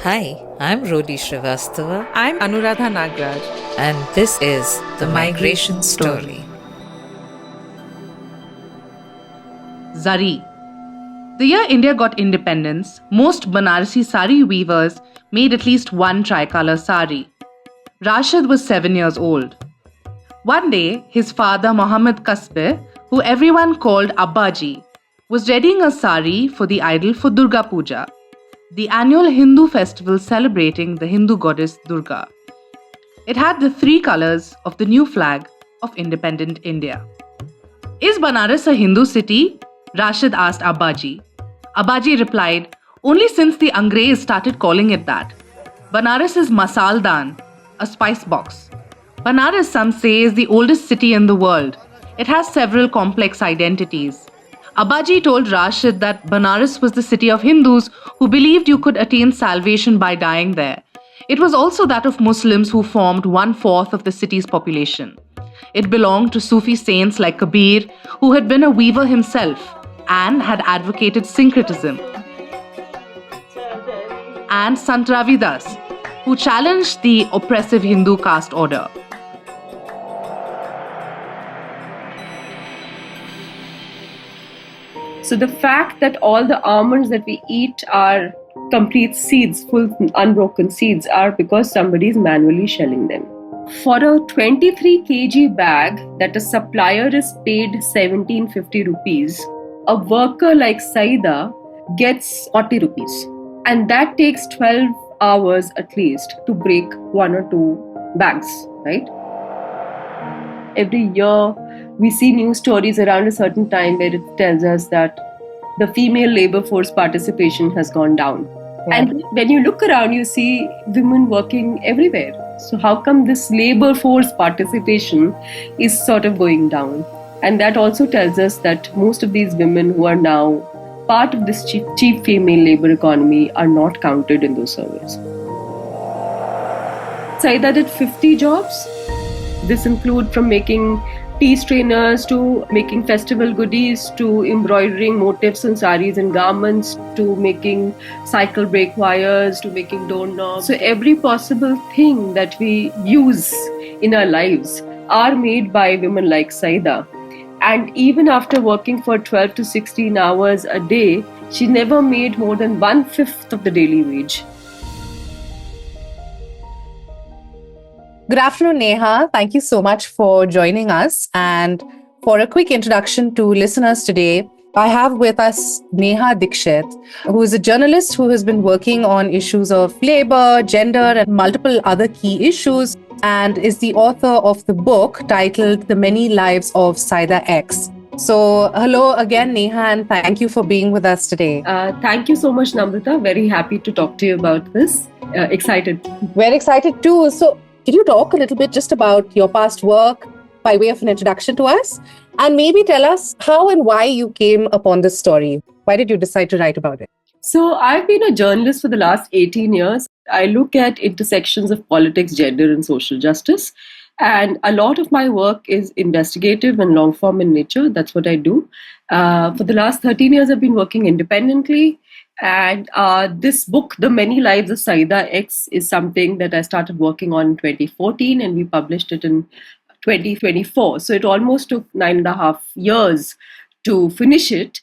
Hi, I'm Rodi Srivastava, I'm Anuradha Nagraj. and this is The Migration Story. Zari. The year India got independence, most Banarasi sari weavers made at least one tricolour sari. Rashid was 7 years old. One day, his father Muhammad Kasbe, who everyone called Abbaji, was readying a sari for the idol for Durga Puja, the annual Hindu festival celebrating the Hindu goddess Durga. It had the three colours of the new flag of independent India. Is Banaras a Hindu city? Rashid asked Abbaji. Abbaji replied, only since the Angrez started calling it that. Banaras is Masaldan, a spice box. Banaras, some say, is the oldest city in the world. It has several complex identities. Abbaji told Rashid that Banaras was the city of Hindus who believed you could attain salvation by dying there. It was also that of Muslims who formed 1/4 of the city's population. It belonged to Sufi saints like Kabir, who had been a weaver himself and had advocated syncretism, and Sant Ravidas, who challenged the oppressive Hindu caste order. So the fact that all the almonds that we eat are complete seeds, full unbroken seeds, are because somebody is manually shelling them. For a 23 kg bag that a supplier is paid 1750 rupees, a worker like Syeda gets 40 rupees. And that takes 12 hours at least to break one or two bags, right? Every year, we see news stories around a certain time where it tells us that the female labor force participation has gone down. Yeah. And when you look around, you see women working everywhere. So how come this labor force participation is sort of going down? And that also tells us that most of these women who are now part of this cheap female labor economy are not counted in those surveys. Saida did 50 jobs. This include from making tea strainers to making festival goodies to embroidering motifs on saris and garments to making cycle brake wires to making doorknobs. So every possible thing that we use in our lives are made by women like Saida. And even after working for 12 to 16 hours a day, she never made more than 1/5 of the daily wage. Good afternoon, Neha. Thank you so much for joining us. And for a quick introduction to listeners today, I have with us Neha Dixit, who is a journalist who has been working on issues of labor, gender, and multiple other key issues, and is the author of the book titled The Many Lives of Syeda X. So, hello again, Neha, and thank you for being with us today. Thank you so much, Namrata. Very happy to talk to you about this. Excited. We're excited too. So, can you talk a little bit just about your past work by way of an introduction to us? And maybe tell us how and why you came upon this story. Why did you decide to write about it? So I've been a journalist for the last 18 years. I look at intersections of politics, gender, and social justice. And a lot of my work is investigative and long form in nature. That's what I do. For the last 13 years, I've been working independently. And this book, The Many Lives of Syeda X, is something that I started working on in 2014 and we published it in 2024. So it almost took 9.5 years to finish it.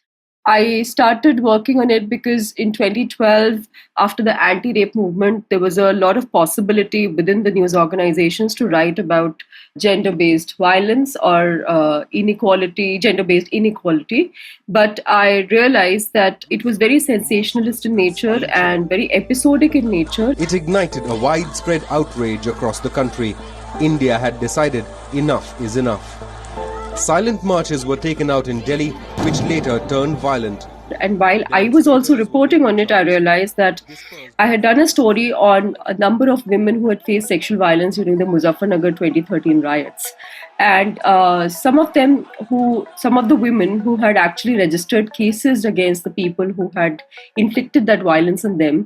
I started working on it because in 2012, after the anti-rape movement, there was a lot of possibility within the news organizations to write about gender-based violence or inequality, gender-based inequality. But I realized that it was very sensationalist in nature and very episodic in nature. It ignited a widespread outrage across the country. India had decided enough is enough. Silent marches were taken out in Delhi, which later turned violent. And while I was also reporting on it, I realized that I had done a story on a number of women who had faced sexual violence during the Muzaffarnagar 2013 riots. And some of the women who had actually registered cases against the people who had inflicted that violence on them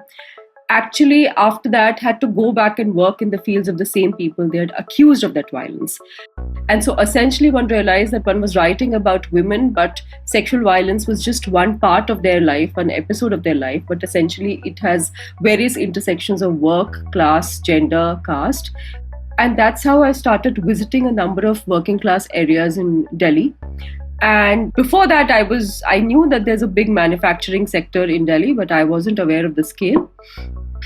actually after that had to go back and work in the fields of the same people they had accused of that violence. And so essentially one realized that one was writing about women, but sexual violence was just one part of their life, one episode of their life, but essentially it has various intersections of work, class, gender, caste. And that's how I started visiting a number of working class areas in Delhi. And before that, I knew that there's a big manufacturing sector in Delhi, but I wasn't aware of the scale.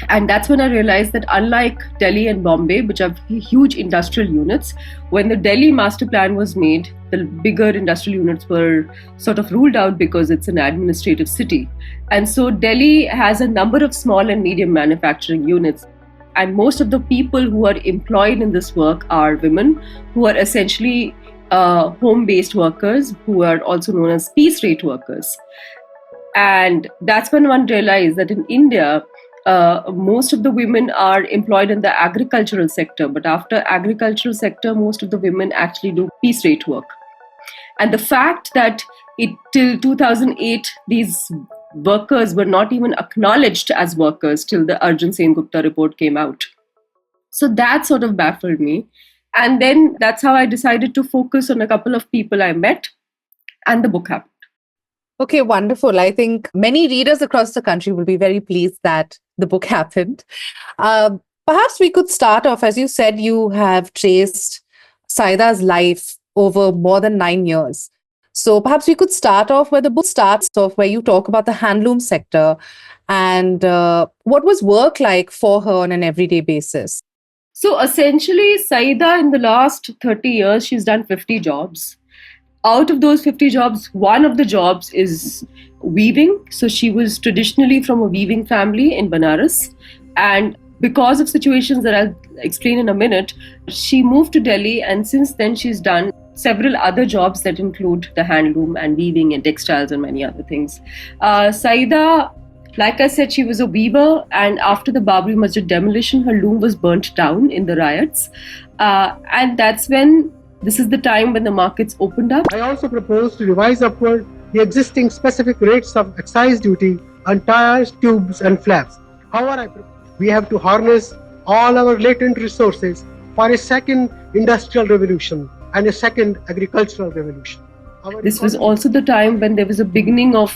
And that's when I realized that unlike Delhi and Bombay, which have huge industrial units, when the Delhi master plan was made, the bigger industrial units were sort of ruled out because it's an administrative city. And so Delhi has a number of small and medium manufacturing units. And most of the people who are employed in this work are women who are essentially home-based workers, who are also known as piece rate workers. And that's when one realized that in India, most of the women are employed in the agricultural sector, but after agricultural sector, most of the women actually do piece rate work. And the fact that till 2008, these workers were not even acknowledged as workers till the Arjun Sen Gupta report came out. So that sort of baffled me. And then that's how I decided to focus on a couple of people I met, and the book happened. Okay, wonderful. I think many readers across the country will be very pleased that the book happened. Perhaps we could start off, as you said, you have traced Syeda's life over more than 9 years. So perhaps we could start off where the book starts off, where you talk about the handloom sector and what was work like for her on an everyday basis. So essentially, Syeda in the last 30 years, she's done 50 jobs. Out of those 50 jobs, one of the jobs is weaving. So she was traditionally from a weaving family in Banaras. And because of situations that I'll explain in a minute, she moved to Delhi. And since then, she's done several other jobs that include the handloom and weaving and textiles and many other things. Syeda, like I said, she was a weaver, and after the Babri Masjid demolition, her loom was burnt down in the riots. And that's when, this is the time when the markets opened up. I also propose to revise upward the existing specific rates of excise duty on tires, tubes and flaps. However, we have to harness all our latent resources for a second industrial revolution and a second agricultural revolution. This was also the time when there was a beginning of,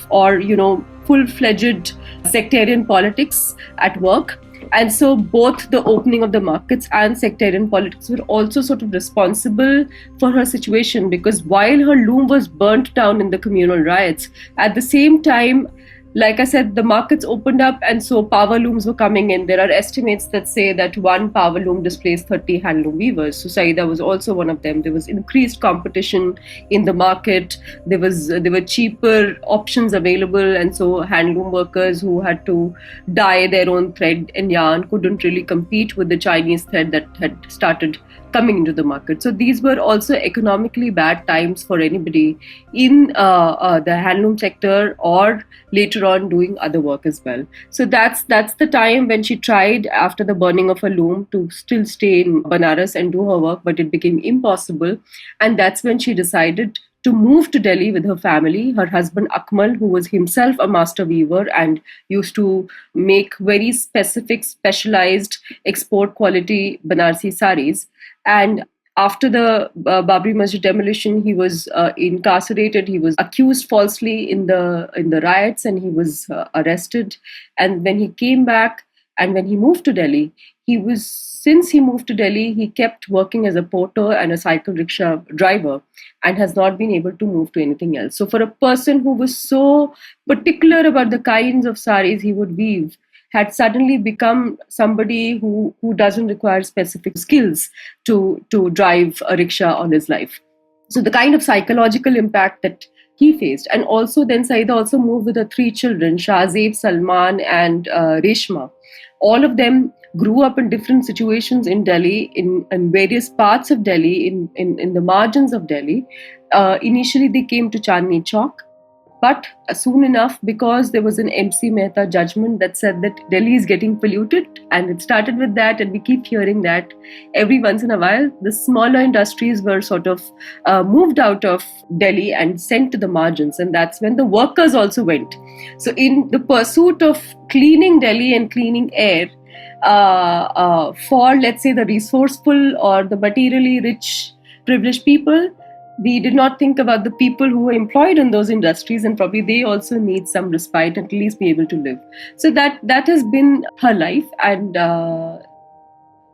full-fledged sectarian politics at work. And so both the opening of the markets and sectarian politics were also sort of responsible for her situation, because while her loom was burnt down in the communal riots, at the same time, like I said, the markets opened up and so power looms were coming in. There are estimates that say that one power loom displaced 30 handloom weavers. So Syeda was also one of them. There was increased competition in the market. There were cheaper options available, and so handloom workers who had to dye their own thread and yarn couldn't really compete with the Chinese thread that had started coming into the market. So these were also economically bad times for anybody in the handloom sector or later on doing other work as well. So that's the time when she tried, after the burning of her loom, to still stay in Banaras and do her work, but it became impossible. And that's when she decided to move to Delhi with her family. Her husband Akmal, who was himself a master weaver and used to make very specific, specialized export quality Banarsi saris. And after the Babri Masjid demolition, he was incarcerated. He was accused falsely in the riots, and he was arrested. And when he came back, and when he moved to Delhi, since he moved to Delhi, he kept working as a porter and a cycle rickshaw driver, and has not been able to move to anything else. So for a person who was so particular about the kinds of saris he would weave, had suddenly become somebody who doesn't require specific skills to drive a rickshaw on his life. So the kind of psychological impact that he faced. And also then Syeda also moved with her 3 children, Shahzeb, Salman and Reshma. All of them grew up in different situations in Delhi, in various parts of Delhi, in the margins of Delhi. Initially they came to Chandni Chowk, But soon enough, because there was an MC Mehta judgment that said that Delhi is getting polluted, and it started with that, and we keep hearing that every once in a while, the smaller industries were sort of moved out of Delhi and sent to the margins, and that's when the workers also went. So in the pursuit of cleaning Delhi and cleaning air, for, let's say, the resourceful or the materially rich, privileged people, we did not think about the people who were employed in those industries, and probably they also need some respite and at least be able to live. So that has been her life. And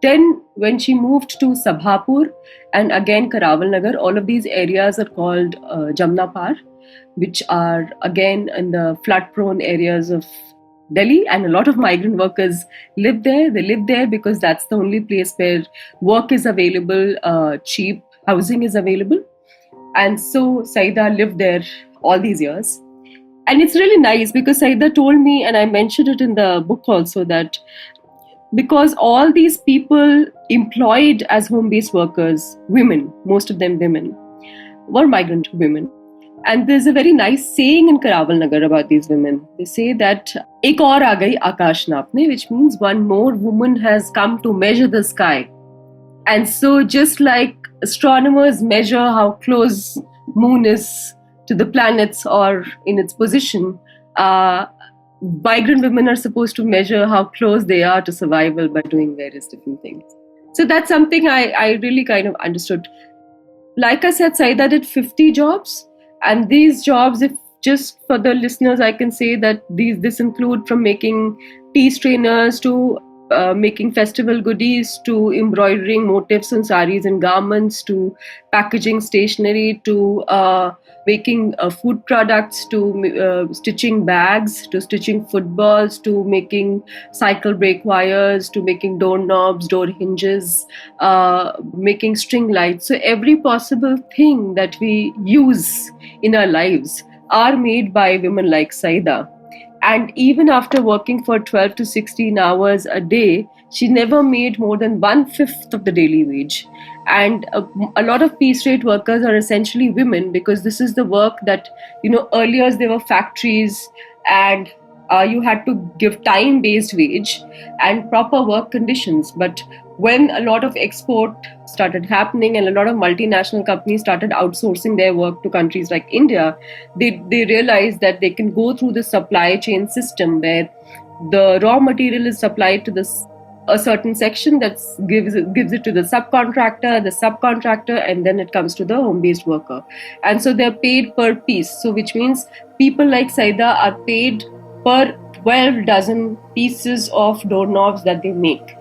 then when she moved to Sabhapur and again Karawal Nagar, all of these areas are called Jamna Par, which are again in the flood-prone areas of Delhi, and a lot of migrant workers live there. They live there because that's the only place where work is available, cheap housing is available. And so Syeda lived there all these years. And it's really nice because Syeda told me, and I mentioned it in the book also, that because all these people employed as home-based workers, women, most of them women, were migrant women. And there's a very nice saying in Karawal Nagar about these women. They say that "Ek aur aa gayi akash naapne," which means one more woman has come to measure the sky. And so just like astronomers measure how close moon is to the planets or in its position, migrant women are supposed to measure how close they are to survival by doing various different things. So that's something I really kind of understood. Like I said, Syeda did 50 jobs. And these jobs, if just for the listeners, I can say that this include from making tea strainers to making festival goodies, to embroidering motifs on saris and garments, to packaging stationery, to making food products, to stitching bags, to stitching footballs, to making cycle brake wires, to making doorknobs, door hinges, making string lights. So every possible thing that we use in our lives are made by women like Syeda. And even after working for 12 to 16 hours a day, she never made more than 1/5 of the daily wage. And a lot of piece rate workers are essentially women, because this is the work that, earlier there were factories and you had to give time-based wage and proper work conditions. But when a lot of export started happening and a lot of multinational companies started outsourcing their work to countries like India, they realized that they can go through the supply chain system where the raw material is supplied to a certain section that gives it to the subcontractor, and then it comes to the home-based worker. And so they're paid per piece. So which means people like Syeda are paid per 12 dozen pieces of doorknobs that they make.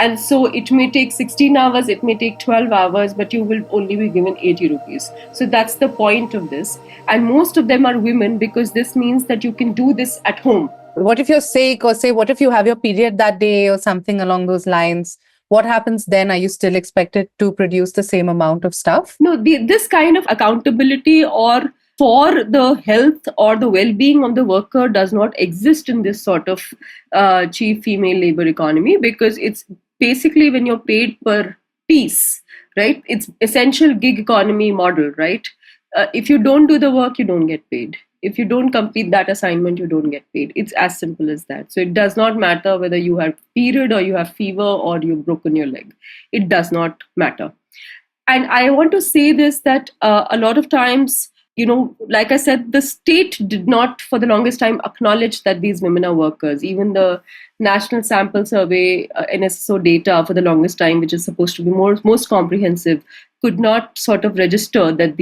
And so it may take 16 hours, it may take 12 hours, but you will only be given 80 rupees. So that's the point of this. And most of them are women, because this means that you can do this at home. What if you're sick, or say, what if you have your period that day or something along those lines? What happens then? Are you still expected to produce the same amount of stuff? No, this kind of accountability or for the health or the well-being of the worker does not exist in this sort of cheap female labor economy, because it's basically when you're paid per piece, right? It's essential gig economy model, right? If you don't do the work, you don't get paid. If you don't complete that assignment, you don't get paid. It's as simple as that. So it does not matter whether you have period or you have fever or you've broken your leg. It does not matter. And I want to say this, that a lot of times, like I said, the state did not for the longest time acknowledge that these women are workers. Even the National Sample Survey, NSSO data for the longest time, which is supposed to be most comprehensive, could not sort of register that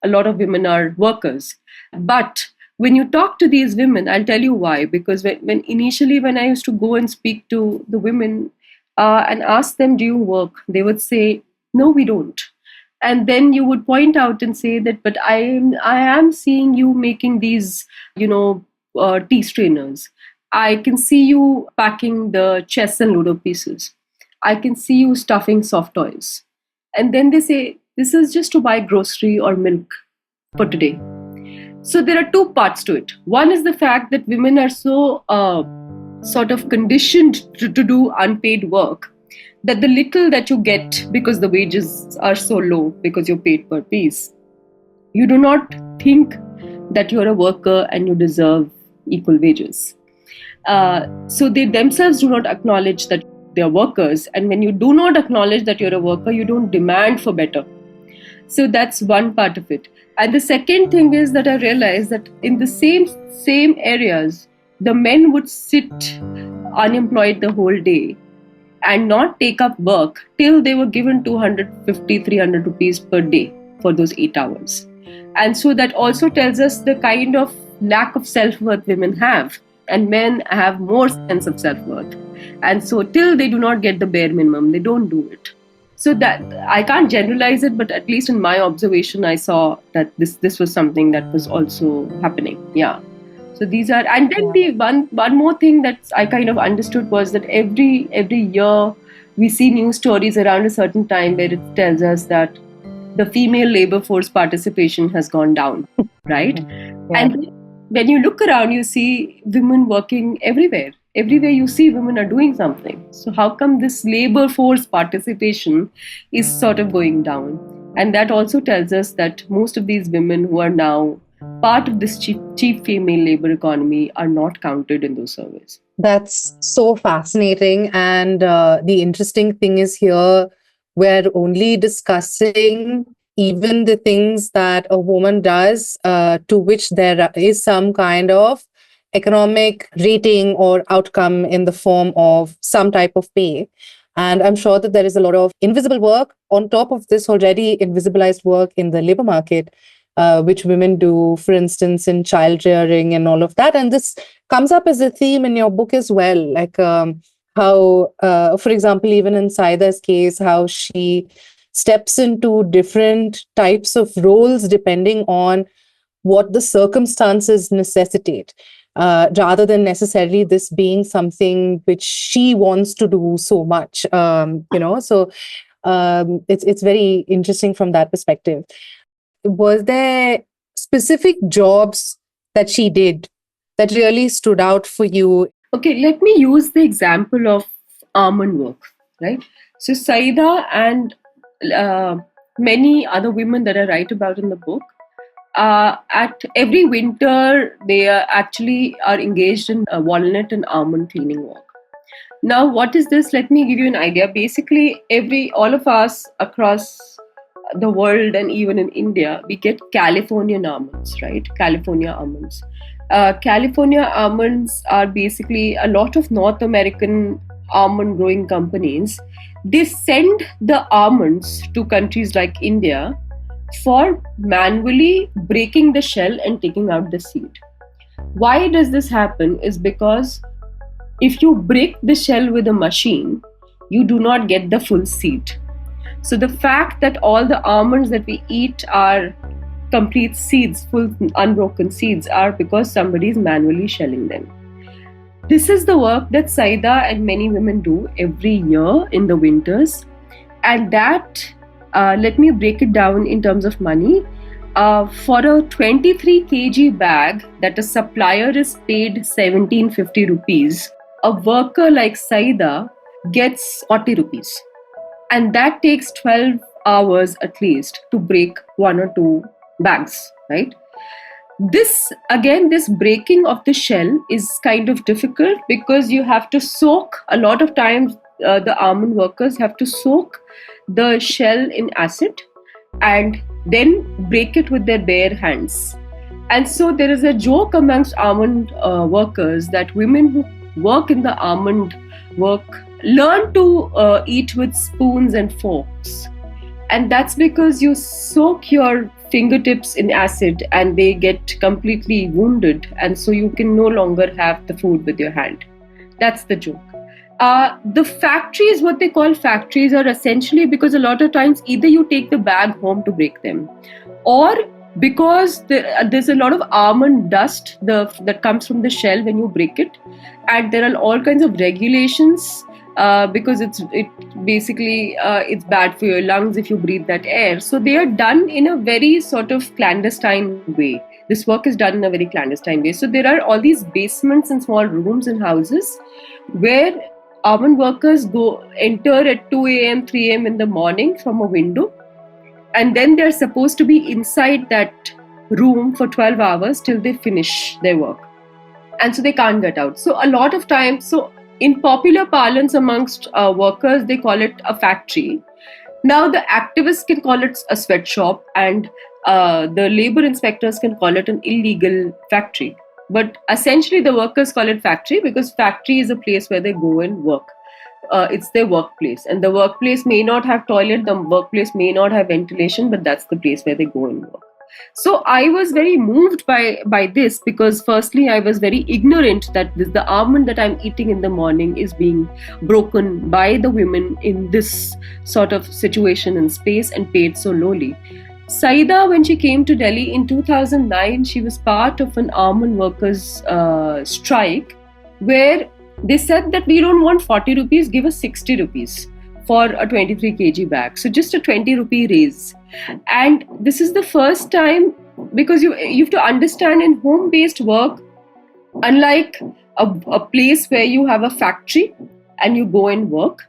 a lot of women are workers. But when you talk to these women, I'll tell you why. Because when initially I used to go and speak to the women and ask them, do you work? They would say, no, we don't. And then you would point out and say that, but I am seeing you making these, tea strainers. I can see you packing the chess and Ludo pieces. I can see you stuffing soft toys. And then they say, this is just to buy grocery or milk for today. So there are two parts to it. One is the fact that women are so sort of conditioned to do unpaid work, that the little that you get, because the wages are so low, because you're paid per piece, you do not think that you're a worker and you deserve equal wages. So they themselves do not acknowledge that they're workers. And when you do not acknowledge that you're a worker, you don't demand for better. So that's one part of it. And the second thing is that I realized that in the same areas, the men would sit unemployed the whole day and not take up work till they were given 250, 300 rupees per day for those 8 hours. And so that also tells us the kind of lack of self-worth women have. And men have more sense of self-worth. And so till they do not get the bare minimum, they don't do it. So that I can't generalize it, but at least in my observation, I saw that this was something that was also happening. Yeah. So these are, and then the one more thing that I kind of understood was that every year we see news stories around a certain time where it tells us that the female labor force participation has gone down, right? And when you look around, you see women working everywhere. Everywhere you see women are doing something. So how come this labor force participation is sort of going down? And that also tells us that most of these women who are now part of this cheap female labor economy are not counted in those surveys. That's so fascinating. And the interesting thing is here, we're only discussing even the things that a woman does to which there is some kind of economic rating or outcome in the form of some type of pay. And I'm sure that there is a lot of invisible work on top of this already invisibilized work in the labor market, which women do, for instance, in child rearing and all of that. And this comes up as a theme in your book as well, like how, for example, even in Syeda's case, how she steps into different types of roles depending on what the circumstances necessitate. Rather than necessarily this being something which she wants to do so much, So it's very interesting from that perspective. Was there specific jobs that she did that really stood out for you? Okay, let me use the example of almond work, right? So Syeda and many other women that I write about in the book, at every winter, they actually are engaged in walnut and almond cleaning work. Now, what is this? Let me give you an idea. Basically, all of us across the world and even in India, we get Californian almonds, right? California almonds. California almonds are basically a lot of North American almond growing companies. They send the almonds to countries like India for manually breaking the shell and taking out the seed. Why does this happen is because if you break the shell with a machine, you do not get the full seed. So the fact that all the almonds that we eat are complete seeds, full unbroken seeds, are because somebody is manually shelling them. This is the work that Syeda and many women do every year in the winters. And that, let me break it down in terms of money. For a 23 kg bag that a supplier is paid 1750 rupees, a worker like Syeda gets 40 rupees. And that takes 12 hours at least to break 1 or 2 bags, right? This breaking of the shell is kind of difficult because you have to soak, a lot of times the almond workers have to soak the shell in acid and then break it with their bare hands. And so there is a joke amongst almond workers that women who work in the almond work learn to eat with spoons and forks. And that's because you soak your fingertips in acid and they get completely wounded, and so you can no longer have the food with your hand. That's the joke. The factories, what they call factories, are essentially because a lot of times either you take the bag home to break them, or because there's a lot of almond dust that comes from the shell when you break it, and there are all kinds of regulations because it's bad for your lungs if you breathe that air. So they are done in a very sort of clandestine way. This work is done in a very clandestine way. So there are all these basements and small rooms in houses where almond workers enter at 2 a.m., 3 a.m. in the morning from a window, and then they're supposed to be inside that room for 12 hours till they finish their work. And so they can't get out. So a lot of times, so in popular parlance amongst workers, they call it a factory. Now the activists can call it a sweatshop, and the labor inspectors can call it an illegal factory. But essentially the workers call it factory because factory is a place where they go and work. It's their workplace, and the workplace may not have toilet, the workplace may not have ventilation, but that's the place where they go and work. So I was very moved by this because firstly I was very ignorant that the almond that I'm eating in the morning is being broken by the women in this sort of situation and space and paid so lowly. Syeda, when she came to Delhi in 2009, she was part of an almond workers strike where they said that we don't want 40 rupees, give us 60 rupees for a 23 kg bag. So just a 20 rupee raise. And this is the first time, because you have to understand, in home-based work, unlike a place where you have a factory and you go and work,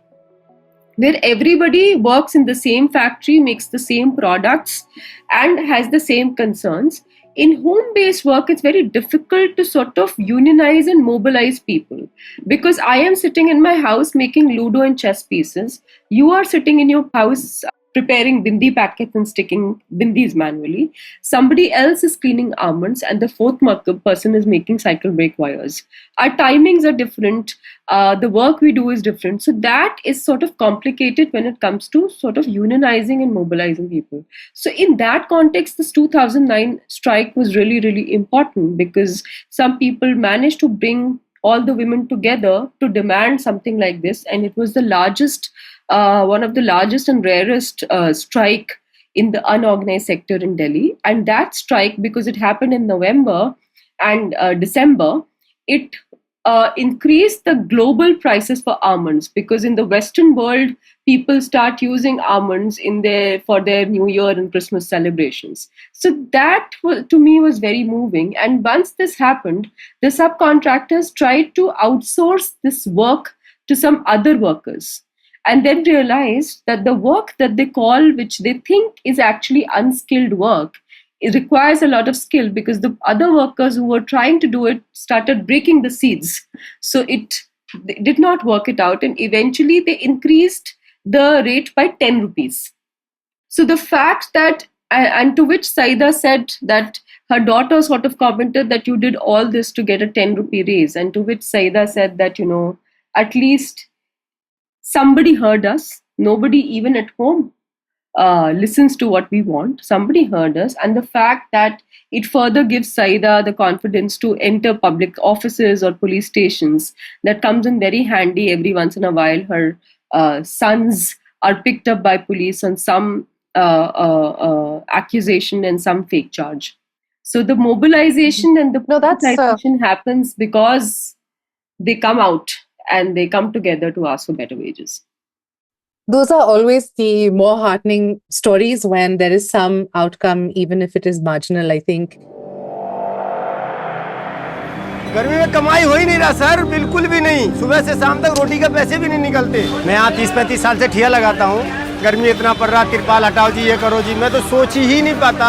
where everybody works in the same factory, makes the same products and has the same concerns. In home-based work, it's very difficult to sort of unionize and mobilize people, because I am sitting in my house making Ludo and chess pieces. You are sitting in your house preparing bindi packets and sticking bindis manually. Somebody else is cleaning almonds, and the fourth person is making cycle brake wires. Our timings are different. The work we do is different. So that is sort of complicated when it comes to sort of unionizing and mobilizing people. So in that context, this 2009 strike was really, really important, because some people managed to bring all the women together to demand something like this. And it was the largest, one of the largest and rarest strike in the unorganized sector in Delhi. And that strike, because it happened in November and December, it increased the global prices for almonds, because in the Western world, people start using almonds for their New Year and Christmas celebrations. So that to me was very moving. And once this happened, the subcontractors tried to outsource this work to some other workers, and then realized that the work that they call, which they think is actually unskilled work, it requires a lot of skill, because the other workers who were trying to do it started breaking the seeds. So they did not work it out, and eventually they increased the rate by 10 rupees. So the fact that, and to which Syeda said that her daughter sort of commented that you did all this to get a 10 rupee raise, and to which Syeda said that, at least somebody heard us. Nobody even at home listens to what we want. Somebody heard us. And the fact that it further gives Syeda the confidence to enter public offices or police stations, that comes in very handy every once in a while. Her sons are picked up by police on some accusation and some fake charge. So the mobilization and the mobilization happens because they come out and they come together to ask for better wages. Those are always the more heartening stories when there is some outcome, even if it is marginal, I think. गर्मी में कमाई हो ही नहीं रहा sir, बिल्कुल भी नहीं। सुबह से शाम तक रोटी के पैसे भी नहीं निकलते। मैं यहाँ 30-35 साल से ठिया लगाता हूँ। गर्मी इतना पड़ रहा, तिरपाल हटाओ जी, ये करो जी। मैं तो सोच ही नहीं पाता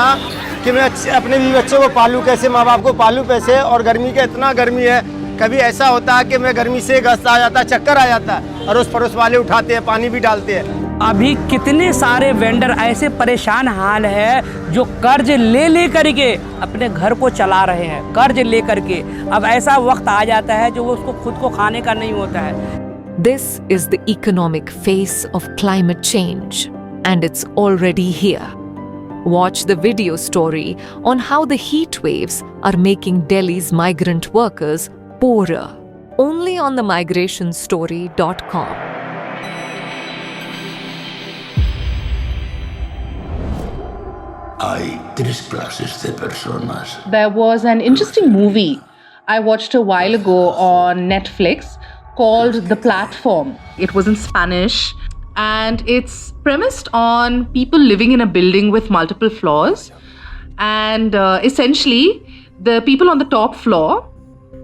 कि मैं अपने भी बच्चों को पालूँ कैसे, माँ बाप को पालूँ कैसे। और गर्मी का इतना गर्मी है, कभी ऐसा होता है कि मैं गर्मी से गस्त आ जाता, चक्कर आ जाता है, अड़ोस पड़ोस वाले उठाते हैं, पानी भी डालते हैं। अभी कितने सारे वेंडर ऐसे परेशान हाल है जो कर्ज ले करके अपने घर को चला रहे हैं, कर्ज ले करके। अब ऐसा वक्त आ जाता है जो वो उसको खुद को खाने का नहीं होता है। This is the economic face of climate change, and it's already here. Watch the video story on how the heat waves are making Delhi's migrant workers poorer, only on the migrationstory.com. Hay tres clases de personas. There was an interesting movie I watched a while ago on Netflix called The Platform. It was in Spanish, and it's premised on people living in a building with multiple floors. And essentially, the people on the top floor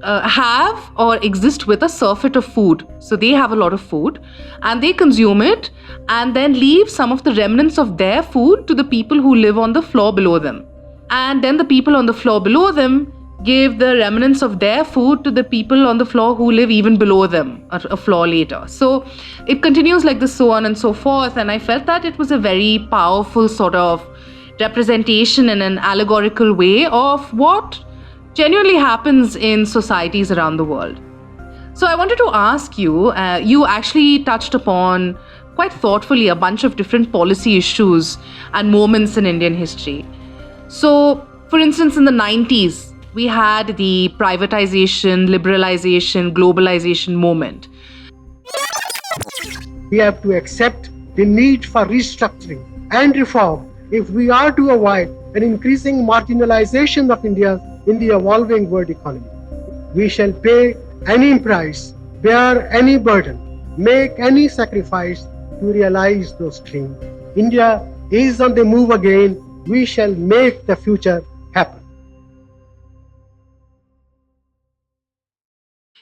have or exist with a surfeit of food. So they have a lot of food and they consume it and then leave some of the remnants of their food to the people who live on the floor below them. And then the people on the floor below them give the remnants of their food to the people on the floor who live even below them a floor later. So it continues like this, so on and so forth. And I felt that it was a very powerful sort of representation in an allegorical way of what genuinely happens in societies around the world. So I wanted to ask you, you actually touched upon quite thoughtfully a bunch of different policy issues and moments in Indian history. So, for instance, in the 90s, we had the privatization, liberalization, globalization moment. We have to accept the need for restructuring and reform if we are to avoid an increasing marginalization of India in the evolving world economy. We shall pay any price, bear any burden, make any sacrifice to realize those dreams. India is on the move again. We shall make the future happen.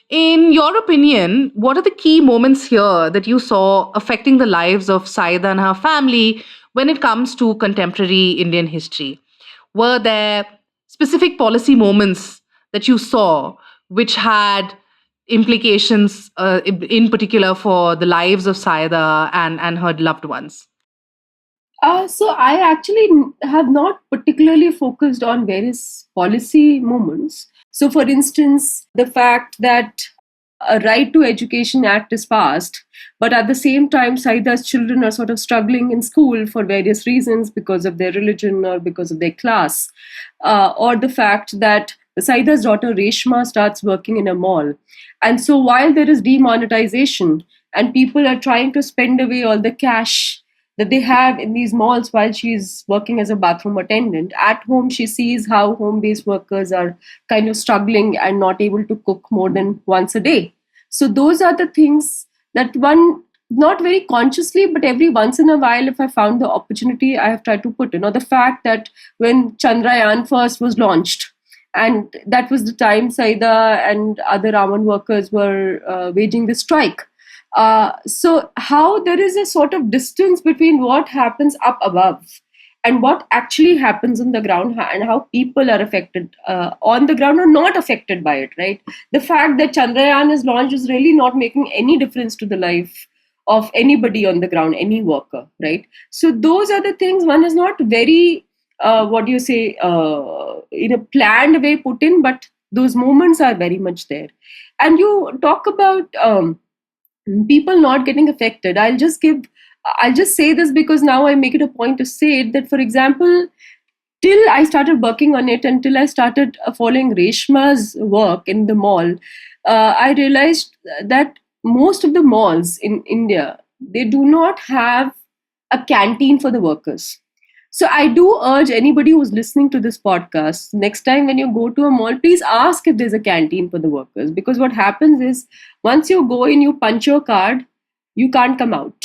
In your opinion, what are the key moments here that you saw affecting the lives of Syeda and her family when it comes to contemporary Indian history? Were there specific policy moments that you saw which had implications in particular for the lives of Syeda and her loved ones? So I actually have not particularly focused on various policy movements. So for instance, the fact that a Right to Education Act is passed, but at the same time, Saida's children are sort of struggling in school for various reasons because of their religion or because of their class, or the fact that Saida's daughter Reshma starts working in a mall. And so while there is demonetization and people are trying to spend away all the cash that they have in these malls while she's working as a bathroom attendant, at home she sees how home-based workers are kind of struggling and not able to cook more than once a day. So those are the things that one, not very consciously, but every once in a while, if I found the opportunity, I have tried to put in. Or the fact that when Chandrayaan first was launched, and that was the time Syeda and other almond workers were waging the strike. So how there is a sort of distance between what happens up above and what actually happens on the ground, and how people are affected on the ground or not affected by it, right? The fact that Chandrayaan is launched is really not making any difference to the life of anybody on the ground, any worker, right? So those are the things one is not very, in a planned way put in, but those moments are very much there. And you talk about people not getting affected. I'll just say this because now I make it a point to say it, that, for example, till I started working on it, until I started following Reshma's work in the mall, I realized that most of the malls in India, they do not have a canteen for the workers. So I do urge anybody who's listening to this podcast, next time when you go to a mall, please ask if there's a canteen for the workers. Because what happens is, once you go in, you punch your card, you can't come out.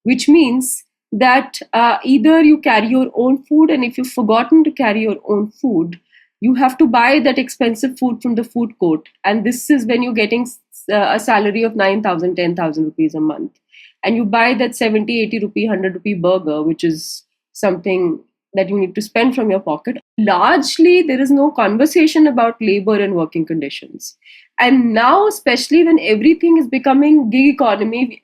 Which means that either you carry your own food, and if you've forgotten to carry your own food, you have to buy that expensive food from the food court. And this is when you're getting a salary of 9,000, 10,000 rupees a month. And you buy that 70, 80 rupee, 100 rupee burger, which is something that you need to spend from your pocket. Largely, there is no conversation about labor and working conditions. And now, especially when everything is becoming gig economy,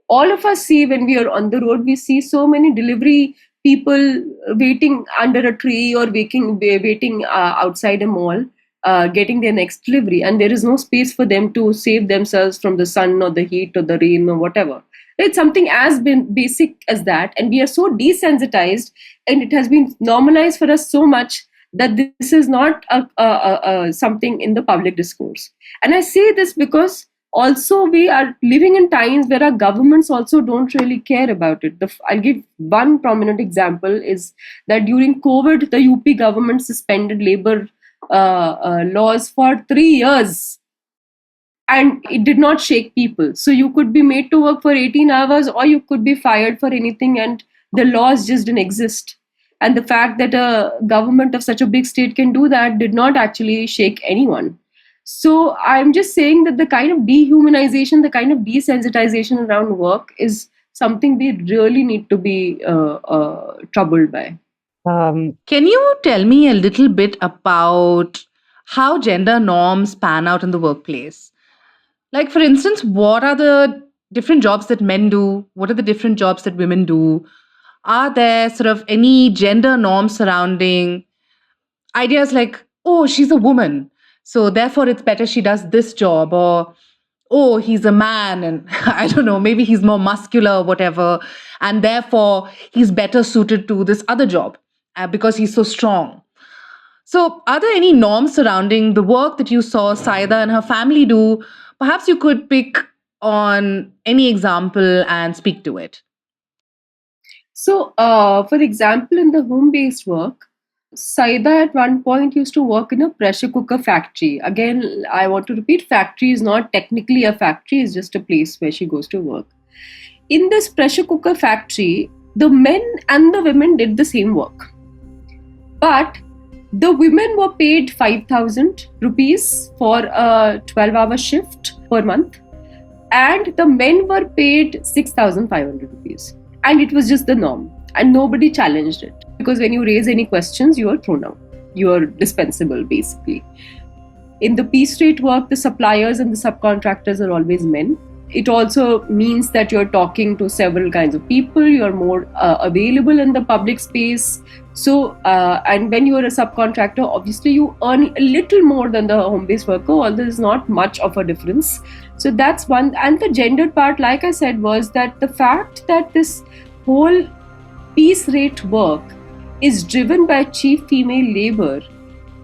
all of us see, when we are on the road, we see so many delivery people waiting under a tree or waiting outside a mall, getting their next delivery. And there is no space for them to save themselves from the sun or the heat or the rain or whatever. It's something as basic as that. And we are so desensitized, and it has been normalized for us so much that this is not something in the public discourse. And I say this because also we are living in times where our governments also don't really care about it. I'll give one prominent example, is that during COVID, the UP government suspended labor laws for 3 years. And it did not shake people. So you could be made to work for 18 hours, or you could be fired for anything, and the laws just didn't exist. And the fact that a government of such a big state can do that did not actually shake anyone. So I'm just saying that the kind of dehumanization, the kind of desensitization around work is something we really need to be troubled by. Can you tell me a little bit about how gender norms pan out in the workplace? Like, for instance, what are the different jobs that men do? What are the different jobs that women do? Are there sort of any gender norms surrounding ideas like, oh, she's a woman, so therefore it's better she does this job, or oh, he's a man, and I don't know, maybe he's more muscular or whatever, and therefore he's better suited to this other job because he's so strong. So, are there any norms surrounding the work that you saw Saida and her family do? Perhaps you could pick on any example and speak to it. So, for example, in the home-based work, Saida at one point used to work in a pressure cooker factory. Again, I want to repeat, factory is not technically a factory, it's just a place where she goes to work. In this pressure cooker factory, the men and the women did the same work. But the women were paid 5,000 rupees for a 12-hour shift per month, and the men were paid 6,500 rupees. And it was just the norm, and nobody challenged it. Because when you raise any questions, you are thrown out. You are dispensable, basically. In the piece rate work, the suppliers and the subcontractors are always men. It also means that you're talking to several kinds of people, you're more available in the public space. So, and when you're a subcontractor, obviously you earn a little more than the home-based worker, although there's not much of a difference. So that's one. And the gendered part, like I said, was that the fact that this whole piece rate work is driven by cheap female labor,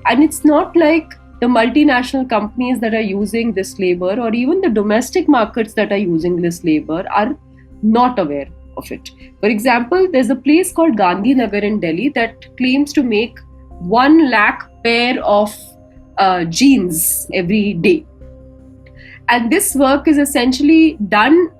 and it's not like the multinational companies that are using this labor or even the domestic markets that are using this labor are not aware of it. For example, there's a place called Gandhi Nagar in Delhi that claims to make 1 lakh pair of jeans every day. And this work is essentially done,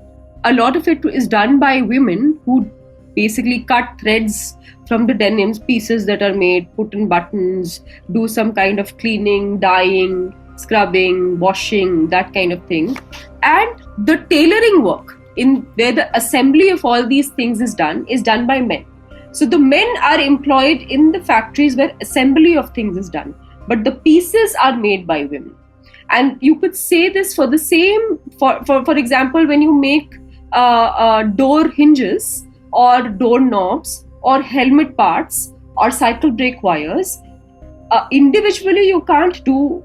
a lot of it is done by women who basically cut threads from the denims, pieces that are made, put in buttons, do some kind of cleaning, dyeing, scrubbing, washing, that kind of thing. And the tailoring work, in where the assembly of all these things is done by men. So the men are employed in the factories where assembly of things is done, but the pieces are made by women. And you could say this for the same, for example, when you make door hinges or door knobs or helmet parts or cycle brake wires, individually you can't do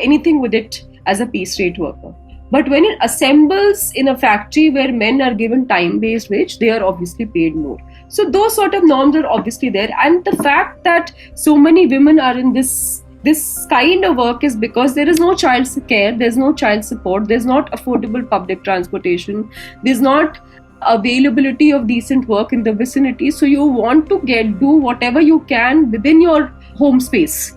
anything with it as a piece rate worker. But when it assembles in a factory where men are given time-based wage, they are obviously paid more. So those sort of norms are obviously there. And the fact that so many women are in this kind of work is because there is no child care, there's no child support, there's not affordable public transportation, there's not availability of decent work in the vicinity. So you want to do whatever you can within your home space,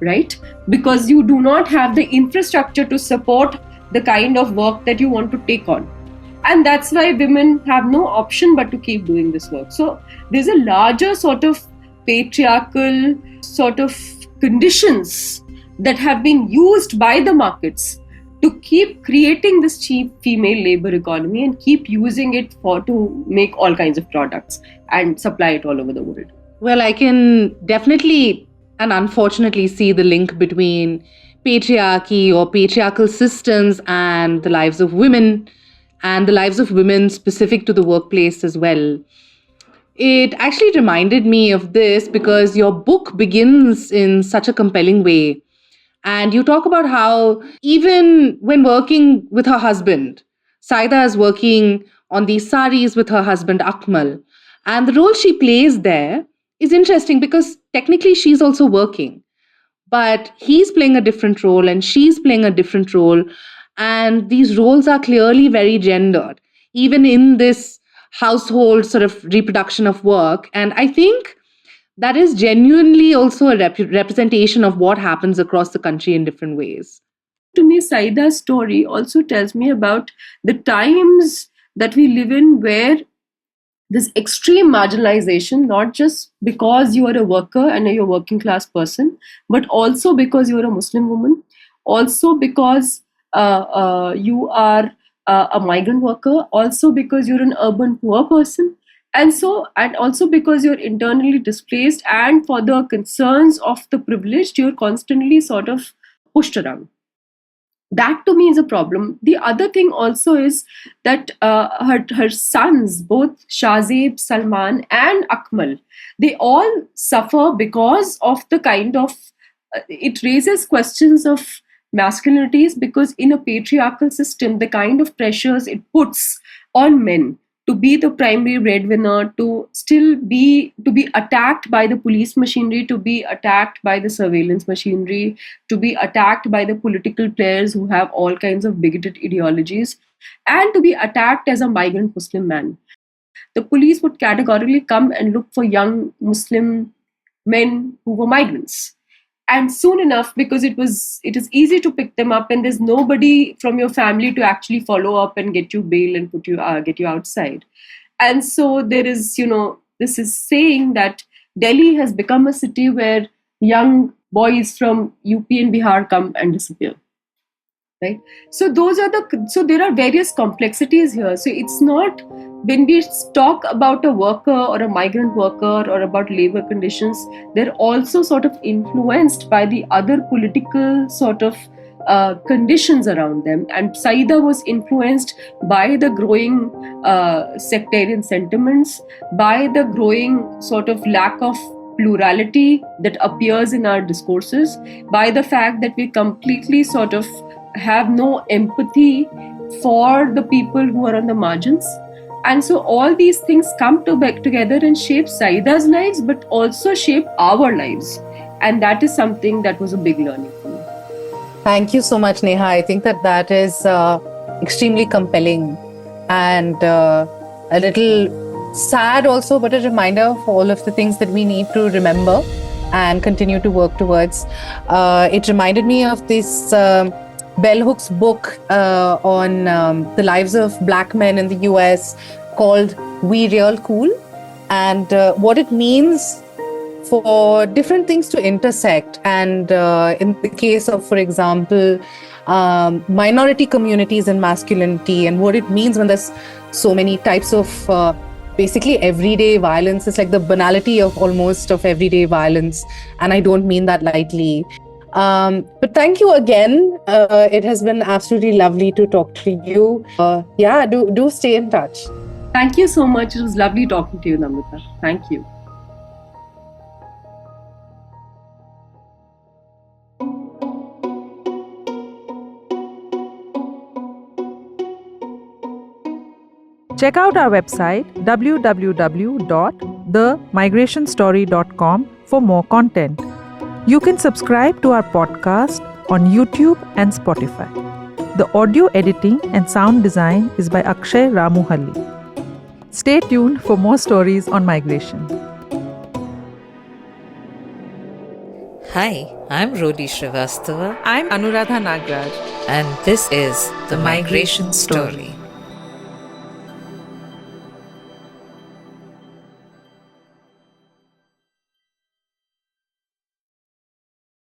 right? Because you do not have the infrastructure to support the kind of work that you want to take on. And that's why women have no option but to keep doing this work. So there's a larger sort of patriarchal sort of conditions that have been used by the markets to keep creating this cheap female labor economy and keep using it to make all kinds of products and supply it all over the world. Well, I can definitely and unfortunately see the link between patriarchy or patriarchal systems and the lives of women, and the lives of women specific to the workplace as well. It actually reminded me of this because your book begins in such a compelling way. And you talk about how even when working with her husband, Saida is working on these saris with her husband Akmal. And the role she plays there is interesting because technically she's also working. But he's playing a different role and she's playing a different role. And these roles are clearly very gendered, even in this household sort of reproduction of work. And I think that is genuinely also a representation of what happens across the country in different ways. To me, Saida's story also tells me about the times that we live in where this extreme marginalization, not just because you are a worker and you're a working class person, but also because you're a Muslim woman, also because you are a migrant worker, also because you're an urban poor person, And also because you're internally displaced, and for the concerns of the privileged, you're constantly sort of pushed around. That to me is a problem. The other thing also is that her sons, both Shahzeb, Salman, and Akmal, they all suffer because of the kind of it raises questions of masculinities, because in a patriarchal system, the kind of pressures it puts on men to be the primary breadwinner, to be attacked by the police machinery, to be attacked by the surveillance machinery, to be attacked by the political players who have all kinds of bigoted ideologies, and to be attacked as a migrant Muslim man. The police would categorically come and look for young Muslim men who were migrants. And soon enough, because it is easy to pick them up, and there's nobody from your family to actually follow up and get you bail and get you outside. And so there is, this is saying that Delhi has become a city where young boys from UP and Bihar come and disappear. Right? So there are various complexities here. So it's not, when we talk about a worker or a migrant worker or about labor conditions, they're also sort of influenced by the other political sort of conditions around them. And Saida was influenced by the growing sectarian sentiments, by the growing sort of lack of plurality that appears in our discourses, by the fact that we completely sort of have no empathy for the people who are on the margins. And so all these things come together and shape Saida's lives, but also shape our lives. And that is something that was a big learning for me. Thank you so much, Neha. I think that is extremely compelling and a little sad also, but a reminder of all of the things that we need to remember and continue to work towards. It reminded me of this Bell Hooks book on the lives of Black men in the US called We Real Cool, and what it means for different things to intersect. And in the case of, for example, minority communities and masculinity, and what it means when there's so many types of basically everyday violence. It's like the banality of everyday violence, and I don't mean that lightly. But thank you again. It has been absolutely lovely to talk to you. Do stay in touch. Thank you so much. It was lovely talking to you, Namrata. Thank you. Check out our website www.themigrationstory.com for more content. You can subscribe to our podcast on YouTube and Spotify. The audio editing and sound design is by Akshay Ramuhalli. Stay tuned for more stories on migration. Hi, I'm Rodi Srivastava. I'm Anuradha Nagraj. And this is The Migration Story.